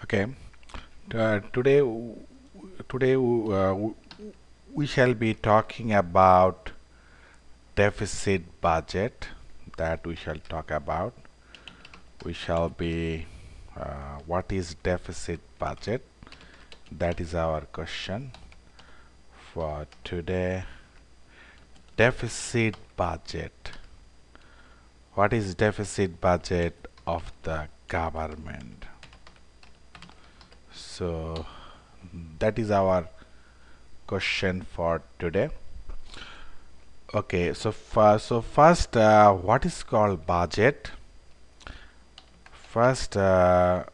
Okay. Today we shall be talking about deficit budget. That we shall talk about. We shall be what is deficit budget? That is our question for today. Deficit budget. What is deficit budget of the government? So that is our question for today. Okay, first, what is called budget? First, uh,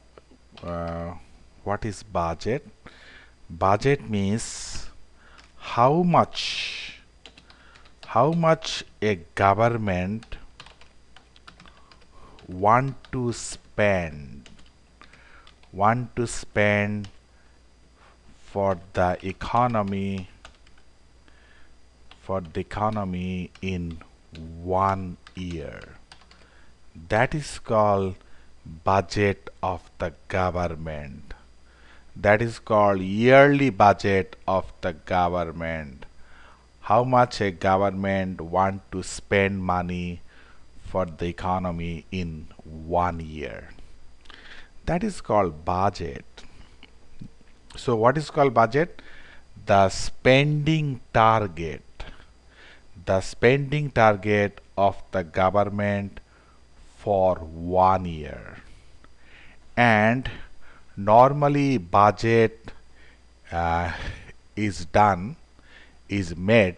what is budget? Budget means how much how much a government want to spend for the economy in 1 year. That is called budget of the government. That is called yearly budget of the government. How much a government want to spend money for the economy in 1 year. That is called budget. So what is called budget? The spending target. The spending target of the government for 1 year. And normally budget uh, is made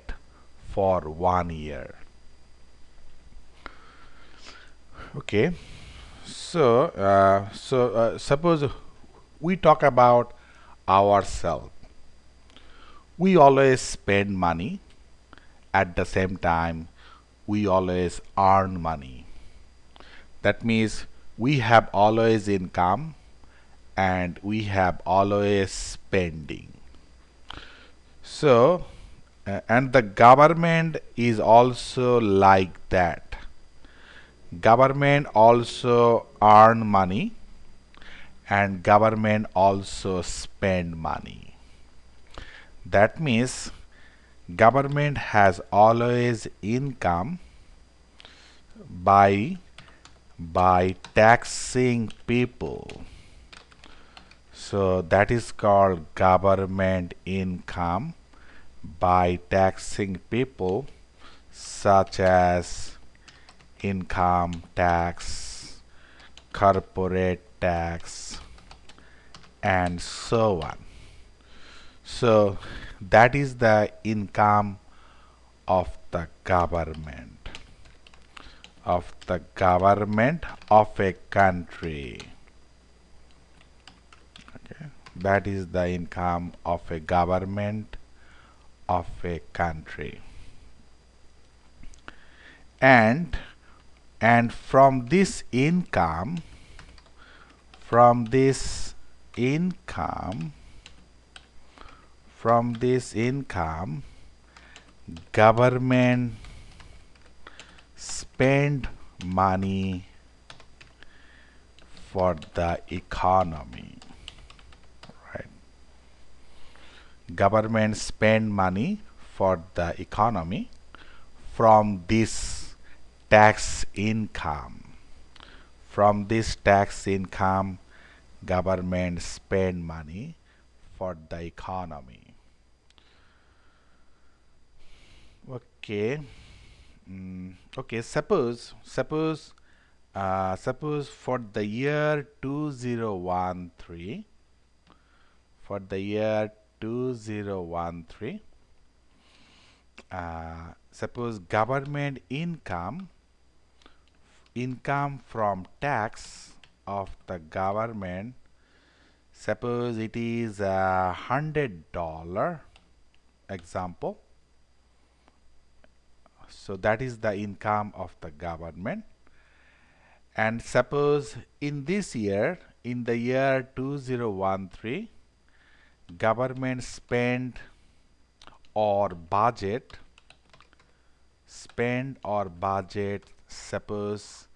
for 1 year. Okay. Suppose we talk about ourselves. We always spend money. At the same time, we always earn money. That means we have always income and we have always spending. So, and the government is also like that. Government also earn money and government also spend money. That means government has always income by taxing people. So that is called government income by taxing people, such as income tax, corporate tax, and so on. So that is the income of the government of a country. Okay. That is the income of a government of a country. And from this income government spend money for the economy, right? Government spend money for the economy from this tax income. From this tax income, government spend money for the economy. Okay. Okay. Suppose for the year 2013, for the year 2013, suppose government income from tax of the government, suppose it is $100 example. So that is the income of the government. And suppose in this year, in the year 2013, government spend or budget, suppose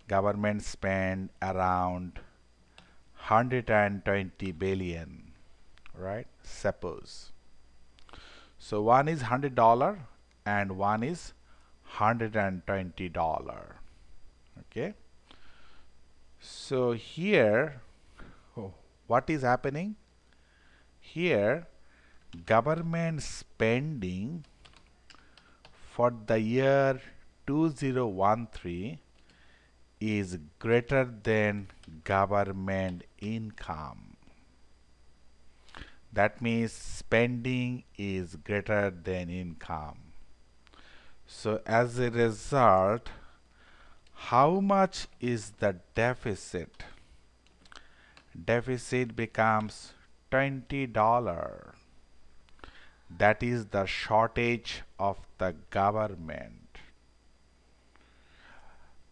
government spend around 120 billion, right? Suppose. So one is $100 and one is $120. Okay. So here, what is happening? Here, government spending for the year 2013 is greater than government income. That means spending is greater than income. So as a result, how much is the deficit? Deficit becomes $20. That is the shortage of the government.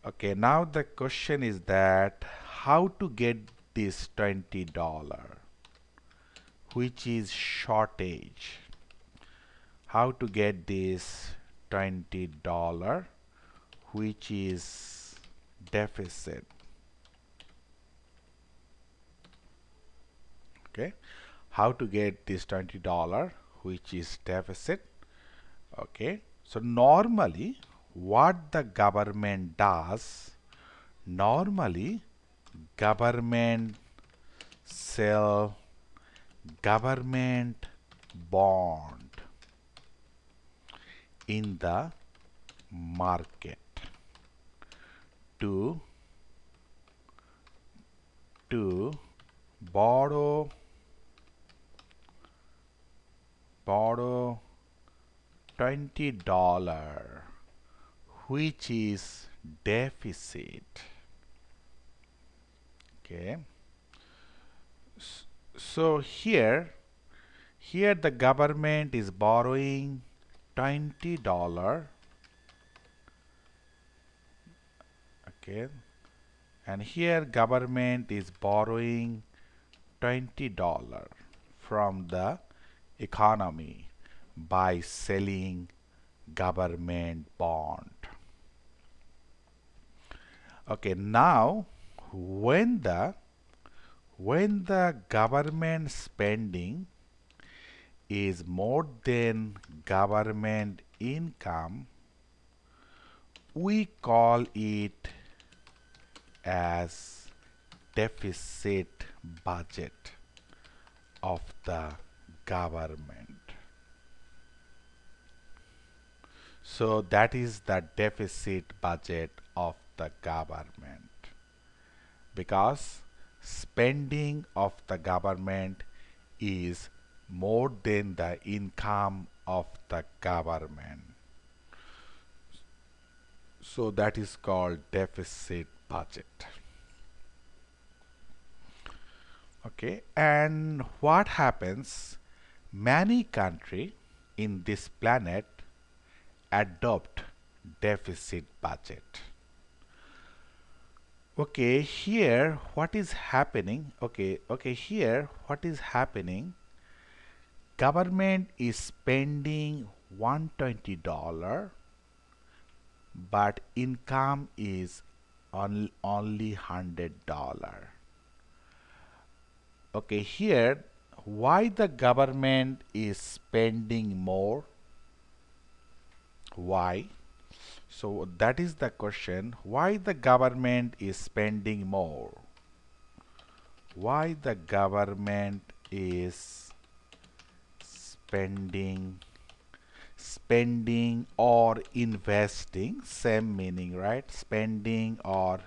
Okay, now the question is that how to get this $20, which is shortage. How to get this $20, which is deficit. Okay, how to get this $20, which is deficit. Okay, so normally what the government does, normally government sell government bond in the market to borrow $20, which is deficit. Okay, so here the government is borrowing $20. Okay, and here government is borrowing $20 from the economy by selling government bond. Okay, now when the government spending is more than government income, we call it as deficit budget of the government. So that is the deficit budget of the government, because spending of the government is more than the income of the government. So that is called deficit budget. Okay, and what happens? Many countries in this planet adopt deficit budget. Okay, here what is happening? Okay, here what is happening? Government is spending $120, but income is only $100. Okay, here why the government is spending more? Why? So that is the question. Why the government is spending more? Why the government is spending or investing? Same meaning, right? Spending or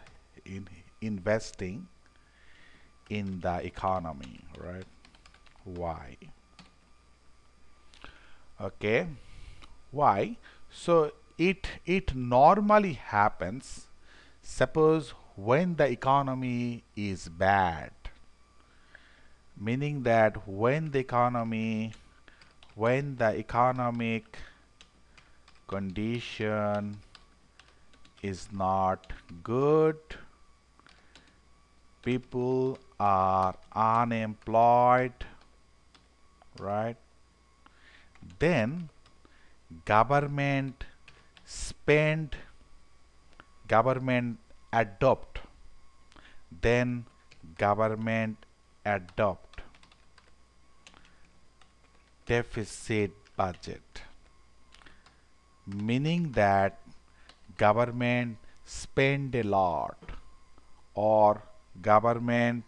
investing in the economy, right? Why? Okay, why? So it normally happens, suppose when the economy is bad, meaning that when the economic condition is not good, people are unemployed, right? Then government adopt, then government adopt deficit budget, meaning that government spend a lot or government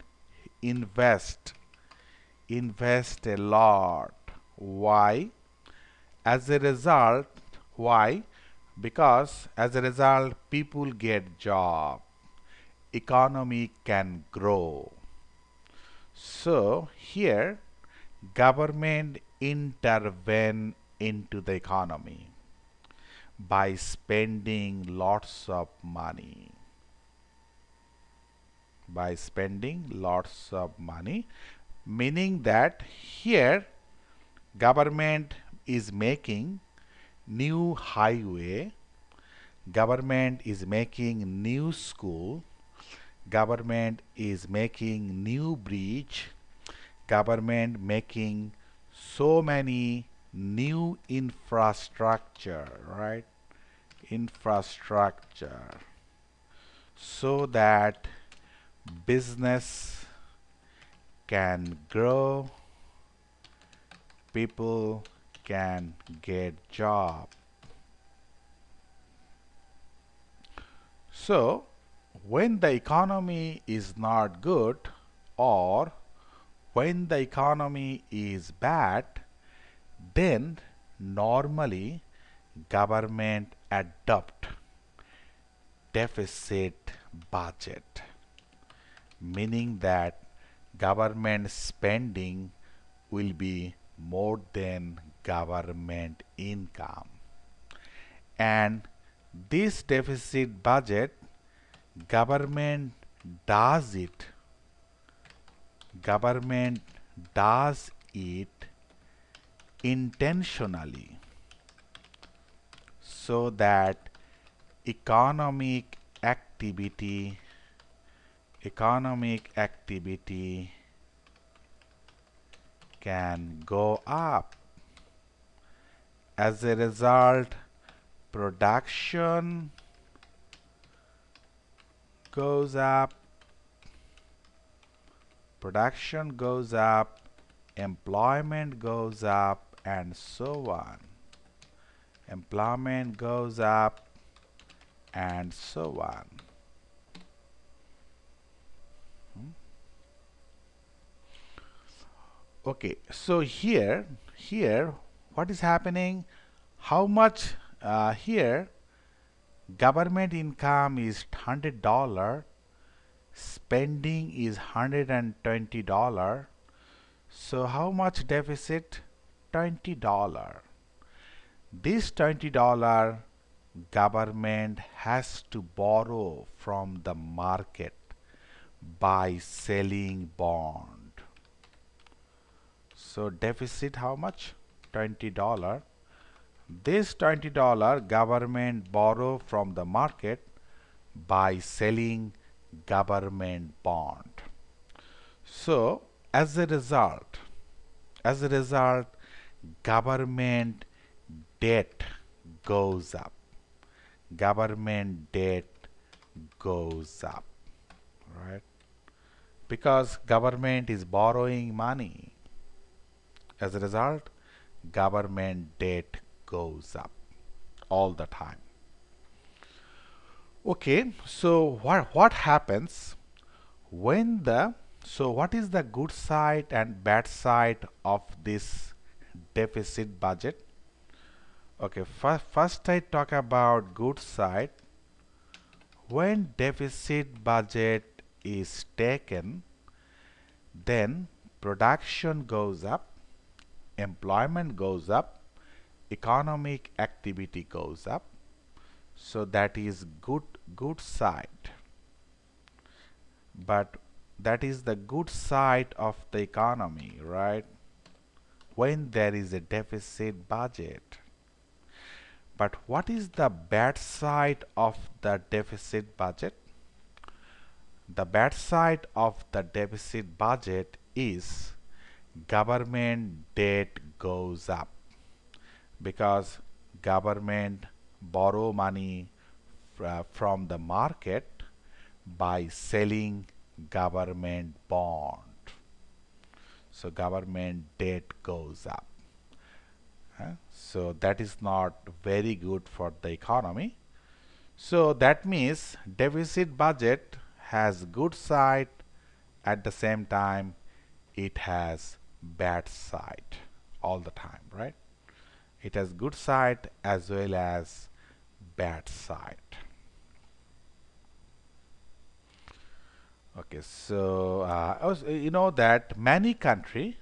invest a lot. Why? As a result, why? Because as a result, people get job, economy can grow. So here, government intervene into the economy by spending lots of money. By spending lots of money, meaning that here government is making new highway, government is making new school, government is making new bridge, government making so many new infrastructure, right? Infrastructure, so that business can grow, people can get job. So when the economy is not good or when the economy is bad, then normally government adopt deficit budget, meaning that government spending will be more than government income. And this deficit budget, government does it government does it intentionally so that economic activity can go up. As a result, production goes up, employment goes up, and so on. Employment goes up, and so on. Okay, so here what is happening? How much here government income is $100, spending is $120. So how much deficit? $20. This $20 government has to borrow from the market by selling bond. So deficit how much? $20. This $20 government borrow from the market by selling government bond. So as a result, government debt goes up. Government debt goes up, right? Because government is borrowing money. As a result, government debt goes up all the time. Okay, so what happens when what is the good side and bad side of this deficit budget? Okay, first I talk about good side. When deficit budget is taken, then production goes up, employment goes up, economic activity goes up. So that is good side. But that is the good side of the economy, right? When there is a deficit budget. But what is the bad side of the deficit budget? The bad side of the deficit budget is government debt goes up because government borrow money from the market by selling government bond. So government debt goes up. So that is not very good for the economy. So that means deficit budget has good side, at the same time it has bad side all the time, right? It has good side as well as bad side. Okay, so you know that many country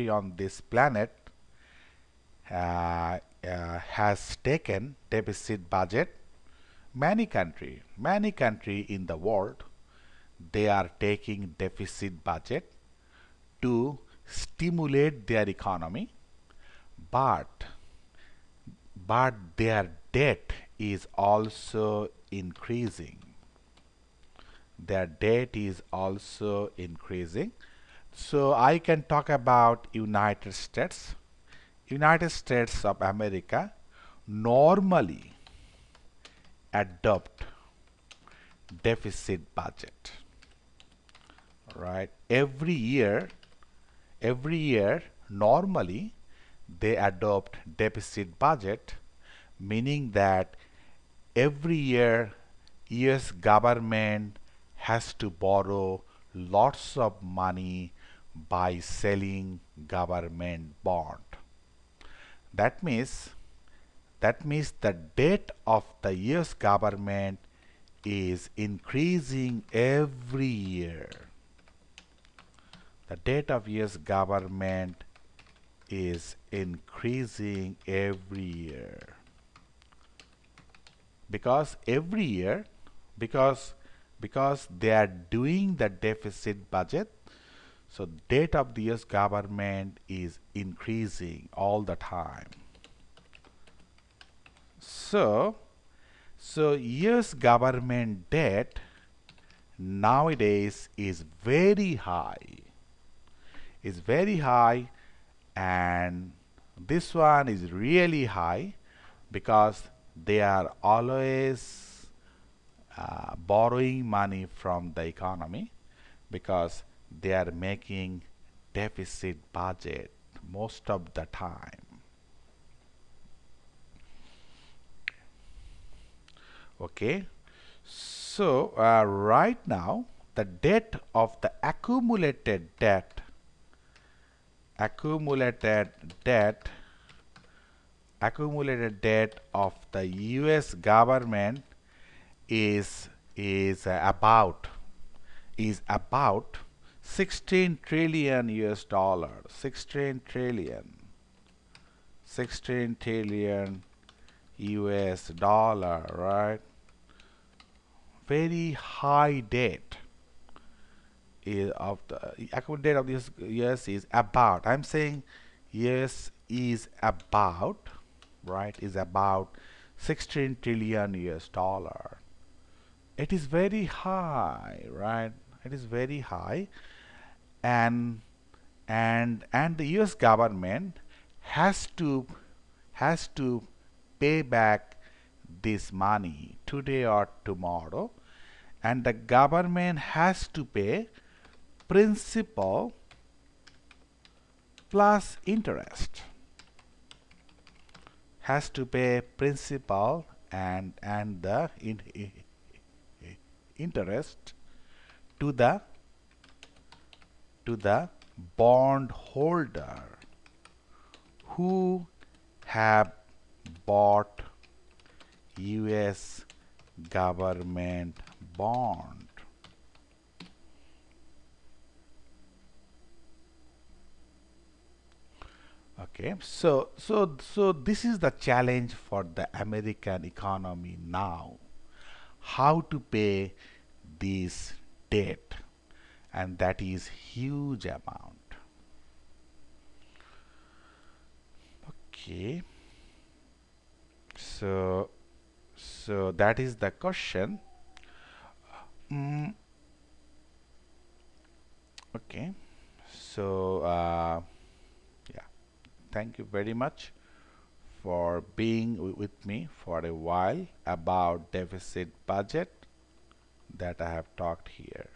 on this planet has taken deficit budget. Many country in the world, they are taking deficit budget to stimulate their economy, but their debt is also increasing. Their debt is also increasing. So I can talk about United States. United States of America normally adopt deficit budget, right? Every year normally they adopt deficit budget, meaning that every year US government has to borrow lots of money by selling government bond. That means the debt of the US government is increasing every year. The debt of US government is increasing every year because every year because they are doing the deficit budget, so debt of the US government is increasing all the time. So US government debt nowadays is very high, and this one is really high because they are always borrowing money from the economy because they are making deficit budget most of the time. Okay, so right now the debt of the accumulated debt of the US government is about 16 trillion US dollars. 16 trillion US dollar, right? Very high debt is of the accumulated debt of this US is about, I'm saying US is about, right, is about 16 trillion US dollar. It is very high, right? It is very high, and the US government has to pay back this money today or tomorrow, and the government has to pay principal plus interest, has to pay principal and the interest to the bond holder who have bought US government bond. Okay, so this is the challenge for the American economy now, how to pay this debt, and that is huge amount. Okay, so that is the question. Okay, so yeah, thank you very much for being with me for a while about deficit budget that I have talked here.